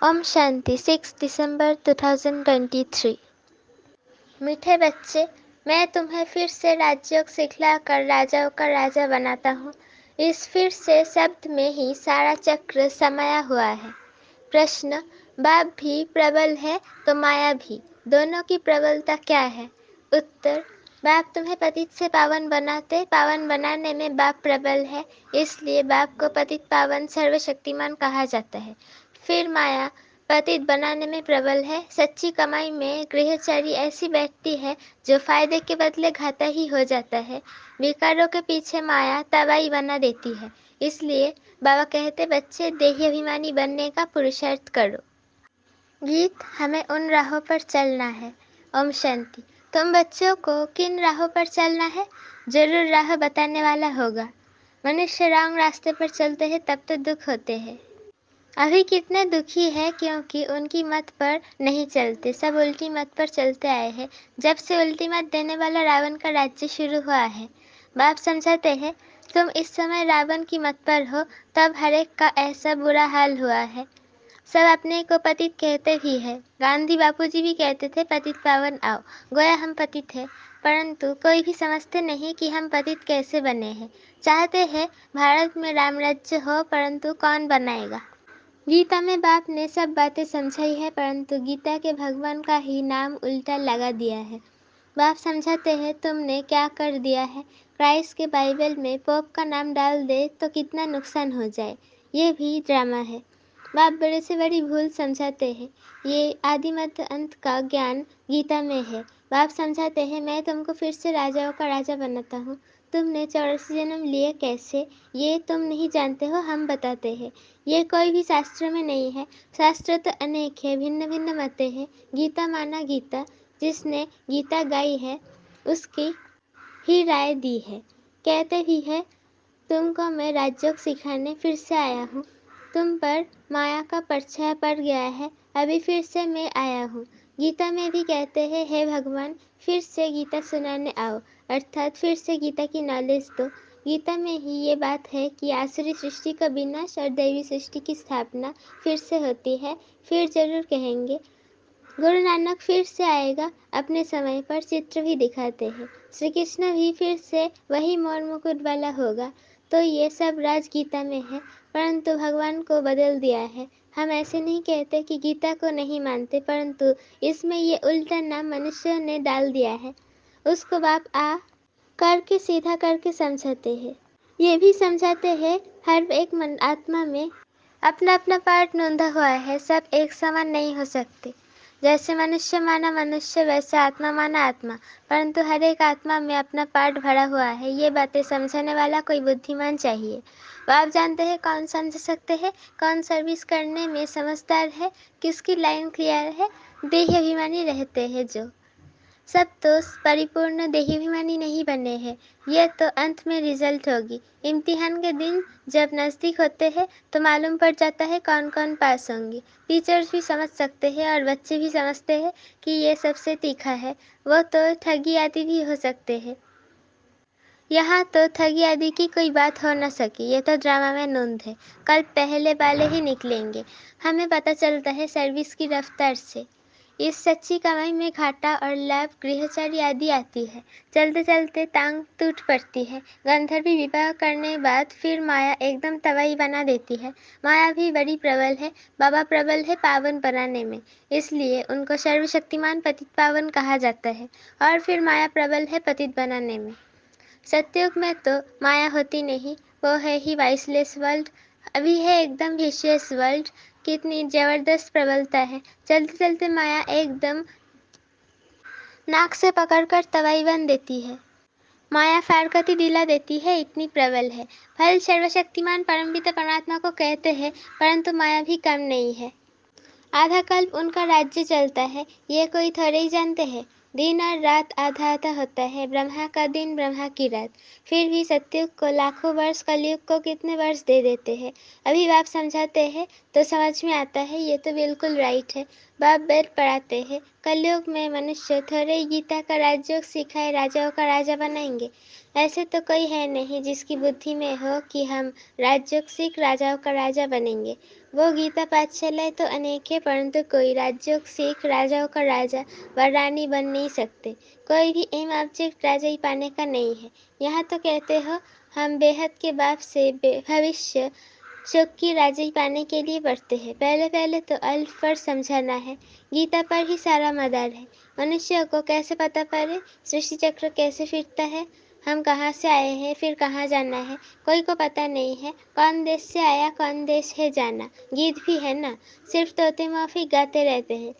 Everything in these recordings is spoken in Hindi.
ओम शांति 6 दिसंबर 2023। मीठे बच्चे, मैं तुम्हें फिर से राजयोग सिखलाकर राजाओं का राजा बनाता हूँ। इस फिर से शब्द में ही सारा चक्र समाया हुआ है। प्रश्न, बाप भी प्रबल है तो माया भी, दोनों की प्रबलता क्या है? उत्तर, बाप तुम्हें पतित से पावन बनाने में बाप प्रबल है, इसलिए बाप को पतित पावन सर्वशक्तिमान कहा जाता है। फिर माया पतित बनाने में प्रबल है। सच्ची कमाई में गृहचारी ऐसी बैठती है जो फायदे के बदले घाटा ही हो जाता है। विकारों के पीछे माया तबाही बना देती है। इसलिए बाबा कहते, बच्चे देही अभिमानी बनने का पुरुषार्थ करो। गीत, हमें उन राहों पर चलना है। ओम शांति। तुम बच्चों को किन राहों पर चलना है? जरूर राह बताने वाला होगा। मनुष्य रॉन्ग रास्ते पर चलते हैं तब तो दुख होते हैं। अभी कितने दुखी है क्योंकि उनकी मत पर नहीं चलते, सब उल्टी मत पर चलते आए हैं। जब से उल्टी मत देने वाला रावण का राज्य शुरू हुआ है। बाप समझाते हैं, तुम इस समय रावण की मत पर हो, तब हर एक का ऐसा बुरा हाल हुआ है। सब अपने को पतित कहते भी है। गांधी बापूजी भी कहते थे, पतित पावन आओ। गोया हम पतित है, परंतु कोई भी समझते नहीं कि हम पतित कैसे बने हैं। चाहते हैं भारत में राम राज्य हो, परंतु कौन बनाएगा? गीता में बाप ने सब बातें समझाई है, परंतु गीता के भगवान का ही नाम उल्टा लगा दिया है। बाप समझाते हैं, तुमने क्या कर दिया है। क्राइस्ट के बाइबल में पोप का नाम डाल दे तो कितना नुकसान हो जाए। ये भी ड्रामा है। बाप बड़े से बड़ी भूल समझाते हैं। ये आदि मध्य अंत का ज्ञान गीता में है। बाप समझाते हैं, मैं तुमको फिर से राजाओं का राजा बनाता हूँ। तुमने 84 जन्म लिए कैसे, ये तुम नहीं जानते हो, हम बताते हैं। ये कोई भी शास्त्र में नहीं है। शास्त्र तो अनेक है, भिन्न भिन्न मतें हैं। गीता माना गीता, जिसने गीता गाई है उसकी ही राय दी है। कहते भी है, तुमको मैं राजयोग सिखाने फिर से आया हूँ। तुम पर माया का परछाया पड़ गया है, अभी फिर से मैं आया हूँ। गीता में भी कहते हैं, हे भगवान फिर से गीता सुनाने आओ, अर्थात फिर से गीता की नॉलेज दो। गीता में ही ये बात है कि आसुरी सृष्टि का विनाश और दैवी सृष्टि की स्थापना फिर से होती है। फिर जरूर कहेंगे, गुरु नानक फिर से आएगा, अपने समय पर चित्र भी दिखाते हैं। श्री कृष्ण भी फिर से वही मोर मुकुट वाला होगा। तो ये सब राज गीता में है, परंतु भगवान को बदल दिया है। हम ऐसे नहीं कहते कि गीता को नहीं मानते, परंतु इसमें ये उल्टा नाम मनुष्यों ने डाल दिया है। उसको बाप आ करके सीधा करके समझाते हैं। ये भी समझाते हैं, हर एक मन आत्मा में अपना अपना पार्ट नोंदा हुआ है, सब एक समान नहीं हो सकते। जैसे मनुष्य माना मनुष्य, वैसे आत्मा माना आत्मा, परंतु हर एक आत्मा में अपना पार्ट भरा हुआ है। ये बातें समझाने वाला कोई बुद्धिमान चाहिए। वो आप जानते हैं कौन समझ सकते हैं, कौन सर्विस करने में समझदार है, किसकी लाइन क्लियर है। देही अभिमानी रहते हैं जो सब तो परिपूर्ण देहाभिमानी नहीं बने हैं। यह तो अंत में रिजल्ट होगी। इम्तिहान के दिन जब नज़दीक होते हैं तो मालूम पड़ जाता है कौन कौन पास होंगे। टीचर्स भी समझ सकते हैं और बच्चे भी समझते हैं कि ये सबसे तीखा है। वो तो ठगी आदि भी हो सकते हैं। यहाँ तो ठगी आदि की कोई बात हो न सकी, ये तो ड्रामा में नोंद है। कल पहले वाले ही निकलेंगे। हमें पता चलता है सर्विस की रफ्तार से। इस सच्ची कमाई में घाटा और लाभ गृहचारी आदि आती है। चलते चलते टांग टूट पड़ती है। गंधर्वी विवाह करने बाद फिर माया एकदम तबाही बना देती है। माया भी बड़ी प्रबल है। बाबा प्रबल है पावन बनाने में, इसलिए उनको सर्वशक्तिमान पतित पावन कहा जाता है। और फिर माया प्रबल है पतित बनाने में। सतयुग में तो माया होती नहीं, वो है ही वाइसलेस वर्ल्ड। अभी है एकदम विशियस वर्ल्ड। कितनी जबरदस्त प्रबलता है। चलते चलते माया एकदम नाक से पकड़कर तबाही बन देती है। माया फारकती दिला देती है, इतनी प्रबल है। फल सर्वशक्तिमान परमपिता परमात्मा को कहते हैं, परंतु माया भी कम नहीं है। आधा कल्प उनका राज्य चलता है, ये कोई थोड़े ही जानते हैं। दिन और रात आधा आधा होता है, ब्रह्मा का दिन ब्रह्मा की रात। फिर भी सतयुग को लाखों वर्ष, कलयुग को कितने वर्ष दे देते हैं। अभी बाप समझाते हैं तो समझ में आता है, ये तो बिल्कुल राइट है। बाप वेद पढ़ाते हैं, कलयुग में मनुष्य थोड़े ही गीता का राजयोग सिखाए राजाओं का राजा बनाएंगे। ऐसे तो कोई है नहीं जिसकी बुद्धि में हो कि हम राजयोग सीख राजाओं का राजा बनेंगे। वो गीता पाठशालाएं तो अनेक है, परंतु कोई राजयोग सीख राजाओं का राजा व रानी बन नहीं सकते। कोई भी एम ऑब्जेक्ट राजा ही पाने का नहीं है। यहाँ तो कहते हो हम बेहद के बाप से भविष्य सुख की राजी पाने के लिए पढ़ते हैं। पहले पहले तो अल्फ पर समझाना है। गीता पर ही सारा मदार है। मनुष्य को कैसे पता पड़े सृष्टि चक्र कैसे फिरता है, हम कहाँ से आए हैं, फिर कहाँ जाना है, कोई को पता नहीं है। कौन देश से आया कौन देश है जाना, गीत भी है ना, सिर्फ तोते माफी गाते रहते हैं।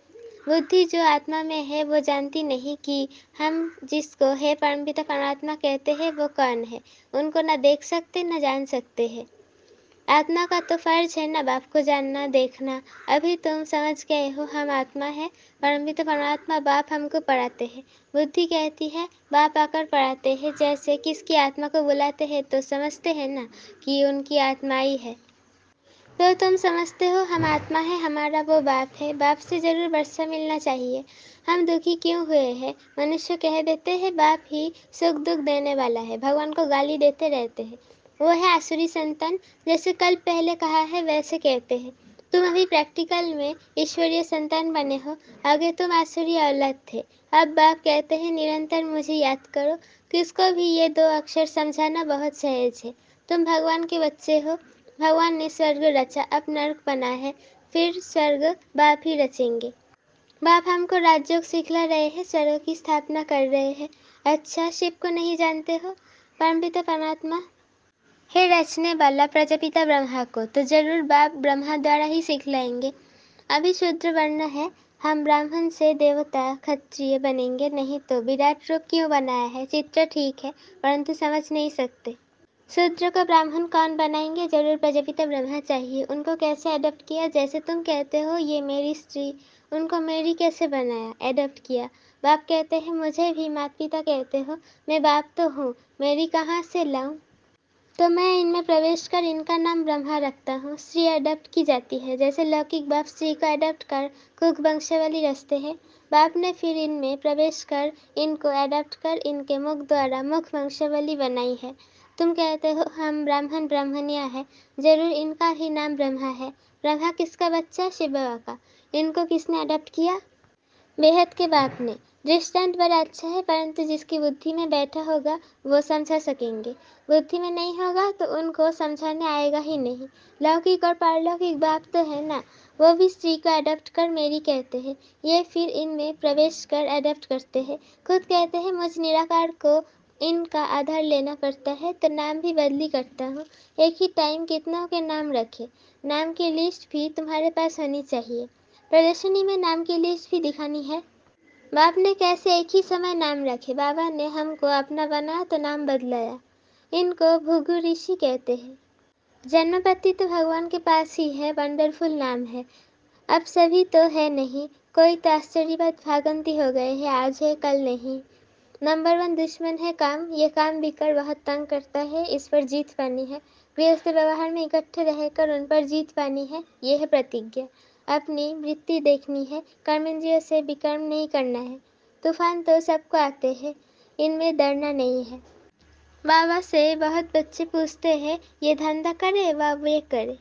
बुद्धि जो आत्मा में है वो जानती नहीं कि हम जिसको हे परमपिता परमात्मा कहते हैं वो कौन है। उनको न देख सकते न जान सकते हैं। आत्मा का तो फर्ज है ना बाप को जानना देखना। अभी तुम समझ गए हो हम आत्मा है, परमपिता परमात्मा बाप हमको पढ़ाते हैं। बुद्धि कहती है बाप आकर पढ़ाते हैं। जैसे किसकी आत्मा को बुलाते हैं तो समझते हैं ना कि उनकी आत्मा ही है। तो तुम समझते हो हम आत्मा है, हमारा वो बाप है। बाप से जरूर वर्षा मिलना चाहिए। हम दुखी क्यों हुए हैं? मनुष्य कह देते हैं बाप ही सुख दुख देने वाला है, भगवान को गाली देते रहते हैं। वो है आसुरी संतान, जैसे कल पहले कहा है वैसे कहते हैं। तुम अभी प्रैक्टिकल में ईश्वरीय संतान बने हो, आगे तुम आसुरी औलाद थे। अब बाप कहते हैं निरंतर मुझे याद करो। किसको भी ये दो अक्षर समझाना बहुत सहज है। तुम भगवान के बच्चे हो। भगवान ने स्वर्ग रचा, अब नर्क बना है, फिर स्वर्ग बाप ही रचेंगे। बाप हमको राजयोग सिखला रहे हैं, स्वर्ग की स्थापना कर रहे हैं। अच्छा, शिव को नहीं जानते हो? परमपिता परमात्मा है रचने वाला प्रजापिता ब्रह्मा को तो जरूर बाप ब्रह्मा द्वारा ही सिखलाएंगे। अभी शूद्र वर्ण है, हम ब्राह्मण से देवता क्षत्रिय बनेंगे, नहीं तो विराट रूप क्यों बनाया है? चित्र ठीक है परंतु समझ नहीं सकते। शूद्र को ब्राह्मण कौन बनाएंगे? जरूर प्रजापिता ब्रह्मा चाहिए। उनको कैसे एडप्ट किया? जैसे तुम कहते हो ये मेरी स्त्री, उनको मेरी कैसे बनाया, एडप्ट किया? बाप कहते हैं मुझे भी माता पिता कहते हो, मैं बाप तो हूँ, मेरी कहाँ से लाऊं? तो मैं इनमें प्रवेश कर इनका नाम ब्रह्मा रखता हूँ। स्त्री अडॉप्ट की जाती है, जैसे लौकिक बाप स्त्री को अडॉप्ट कर कुक वंशावली रचते हैं। बाप ने फिर इनमें प्रवेश कर इनको अडॉप्ट कर इनके मुख द्वारा मुख वंशावली बनाई है। तुम कहते हो हम ब्राह्मण ब्राह्मणिया है, जरूर इनका ही नाम ब्रह्मा है। ब्रह्मा किसका बच्चा? शिव बाबा का। इनको किसने अडॉप्ट किया? बेहद के बाप ने। दृष्टांत बड़ा अच्छा है, परंतु जिसकी बुद्धि में बैठा होगा वो समझा सकेंगे। बुद्धि में नहीं होगा तो उनको समझाने आएगा ही नहीं। लौकिक और पारलौकिक बाप तो है ना, वो भी स्त्री को अडॉप्ट कर मेरी कहते हैं। ये फिर इनमें प्रवेश कर अडॉप्ट करते हैं। खुद कहते हैं मुझ निराकार को इनका आधार लेना पड़ता है, तो नाम भी बदली करता हूँ। एक ही टाइम कितनों के नाम रखे, नाम की लिस्ट भी तुम्हारे पास होनी चाहिए। प्रदर्शनी में नाम की लिस्ट भी दिखानी है। बाप ने कैसे एक ही समय नाम रखे? बाबा ने हमको अपना बनाया तो नाम बदलाया। इनको भृगु ऋषि कहते हैं। जन्मपति तो भगवान के पास ही है, वंडरफुल नाम है। अब सभी तो है नहीं, कोई तो आश्चर्यवत भागंती हो गए हैं, आज है कल नहीं। नंबर 1 दुश्मन है काम, ये काम बिकर बहुत तंग करता है, इस पर जीत पानी है। गृहस्थ व्यवहार में इकट्ठे रहकर उन पर जीत पानी है, ये है प्रतिज्ञा। अपनी वृत्ति देखनी है, कर्मेंद्रियों से विकर्म नहीं करना है। तूफान तो सबको आते हैं, इनमें डरना नहीं है। बाबा से बहुत बच्चे पूछते हैं ये धंधा करे व वे करे।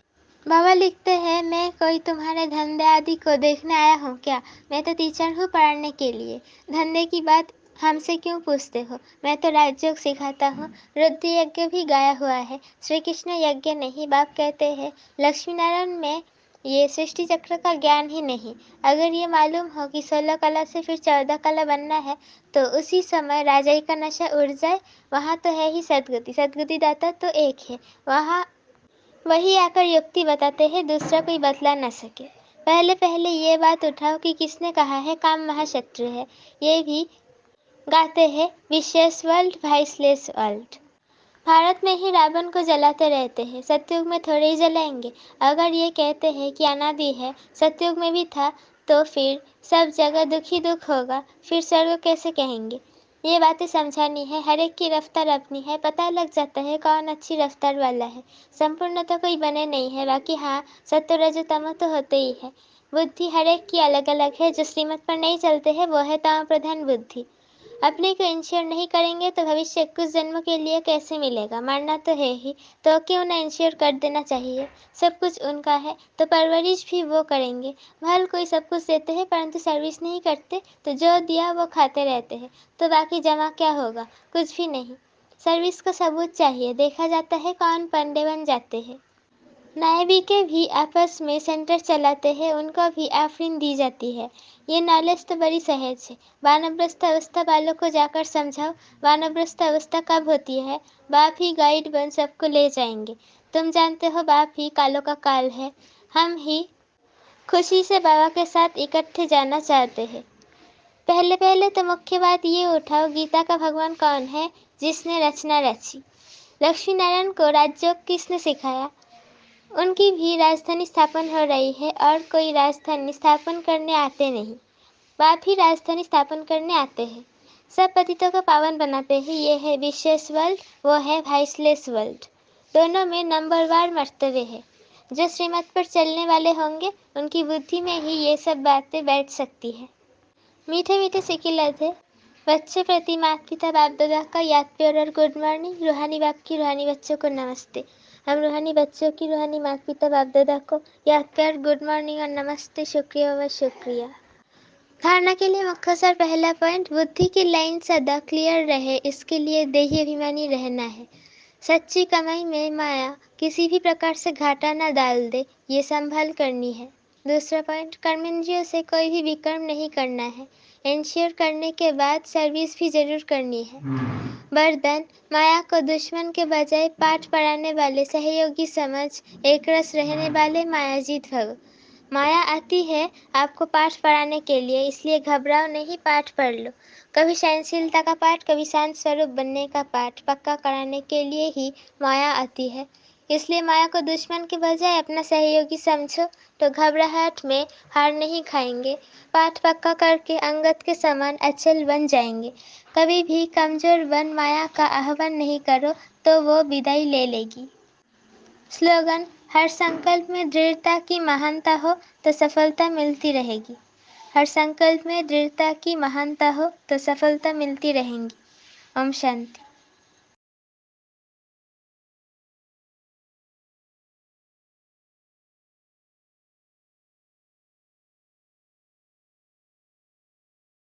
बाबा लिखते हैं मैं कोई तुम्हारे धंधे आदि को देखने आया हूँ क्या? मैं तो टीचर हूँ पढ़ाने के लिए। धंधे की बात हमसे क्यों पूछते हो? मैं तो राजयोग सिखाता हूँ। रुद्र यज्ञ भी गाया हुआ है, श्री कृष्ण यज्ञ नहीं। बाप कहते हैं लक्ष्मी नारायण में ये सृष्टि चक्र का ज्ञान ही नहीं। अगर ये मालूम हो कि 16 कला से फिर 14 कला बनना है तो उसी समय राजाई का नशा उड़ जाए। वहाँ तो है ही सदगति, सदगति दाता तो एक है, वहाँ वही आकर युक्ति बताते हैं, दूसरा कोई बतला न सके। पहले पहले ये बात उठाओ कि किसने कहा है काम महाशत्रु है। ये भी गाते हैं विशेष वर्ल्ड वाइसलेस वर्ल्ड। भारत में ही रावण को जलाते रहते हैं, सतयुग में थोड़े ही जलाएंगे। अगर ये कहते हैं कि अनादि है, सतयुग में भी था, तो फिर सब जगह दुख ही दुख होगा, फिर स्वर्ग कैसे कहेंगे? ये बातें समझानी है, हर एक की रफ्तार अपनी है, पता लग जाता है कौन अच्छी रफ्तार वाला है। संपूर्ण तो कोई बने नहीं है, बाकी हाँ, सत्व रजो तमो तो होते ही है। बुद्धि हर एक की अलग अलग है, जो श्रीमत पर नहीं चलते हैं वो है तमो प्रधान बुद्धि। अपने को इंश्योर नहीं करेंगे तो भविष्य कुछ जन्मों के लिए कैसे मिलेगा? मरना तो है ही, तो क्यों ना इंश्योर कर देना चाहिए। सब कुछ उनका है तो परवरिश भी वो करेंगे। भल कोई सब कुछ देते हैं परंतु सर्विस नहीं करते, तो जो दिया वो खाते रहते हैं, तो बाकी जमा क्या होगा? कुछ भी नहीं। सर्विस का सबूत चाहिए, देखा जाता है कौन पंडे बन जाते हैं। न्यायिके भी आपस में सेंटर चलाते हैं, उनको भी आफरीन दी जाती है। ये नॉलेज तो बड़ी सहज है। वानप्रस्थ अवस्था वालों को जाकर समझाओ, वानप्रस्थ अवस्था कब होती है? बाप ही गाइड बन सबको ले जाएंगे। तुम जानते हो बाप ही कालों का काल है। हम ही खुशी से बाबा के साथ इकट्ठे जाना चाहते हैं। पहले पहले तो मुख्य बात ये उठाओ, गीता का भगवान कौन है? जिसने रचना रची। लक्ष्मी नारायण को राजयोग किसने सिखाया? उनकी भी राजधानी स्थापन हो रही है और कोई राजधानी स्थापन करने आते नहीं, बाप ही राजधानी स्थापन करने आते हैं। सब पतितों को पावन बनाते हैं। ये है विशेष वर्ल्ड, वो है वाइसलेस वर्ल्ड। दोनों में नंबरवार मर्तबे है। जो श्रीमत पर चलने वाले होंगे उनकी बुद्धि में ही ये सब बातें बैठ सकती है। मीठे मीठे सिकिल थे बच्चे प्रति माता पिता बाप दादा का याद प्यार और गुड मॉर्निंग। रूहानी बाप की रूहानी बच्चों को नमस्ते। हम रूहानी बच्चों की रूहानी माता पिता बाप दादा को याद प्यार गुड मॉर्निंग और नमस्ते, शुक्रिया व शुक्रिया। धारणा के लिए मुख्तसर पहला पॉइंट, बुद्धि की लाइन सदा क्लियर रहे, इसके लिए देही अभिमानी रहना है। सच्ची कमाई में माया किसी भी प्रकार से घाटा न डाल दे, ये संभाल करनी है। दूसरा पॉइंट, कर्मेंद्रियों से कोई भी विकर्म नहीं करना है। इंश्योर करने के बाद सर्विस भी जरूर करनी है। वरदान, माया को दुश्मन के बजाय पाठ पढ़ाने वाले सहयोगी समझ, एक रस रहने वाले मायाजीत भव। माया आती है आपको पाठ पढ़ाने के लिए, इसलिए घबराओ नहीं, पाठ पढ़ लो। कभी सहनशीलता का पाठ, कभी शांत स्वरूप बनने का पाठ पक्का कराने के लिए ही माया आती है। इसलिए माया को दुश्मन के बजाय अपना सहयोगी समझो, तो घबराहट में हार नहीं खाएंगे। पाठ पक्का करके अंगद के समान अचल बन जाएंगे। कभी भी कमजोर बन माया का आह्वान नहीं करो, तो वो विदाई ले लेगी। स्लोगन, हर संकल्प में दृढ़ता की महानता हो तो सफलता मिलती रहेगी। हर संकल्प में दृढ़ता की महानता हो तो सफलता मिलती रहेगी। ओम शांति।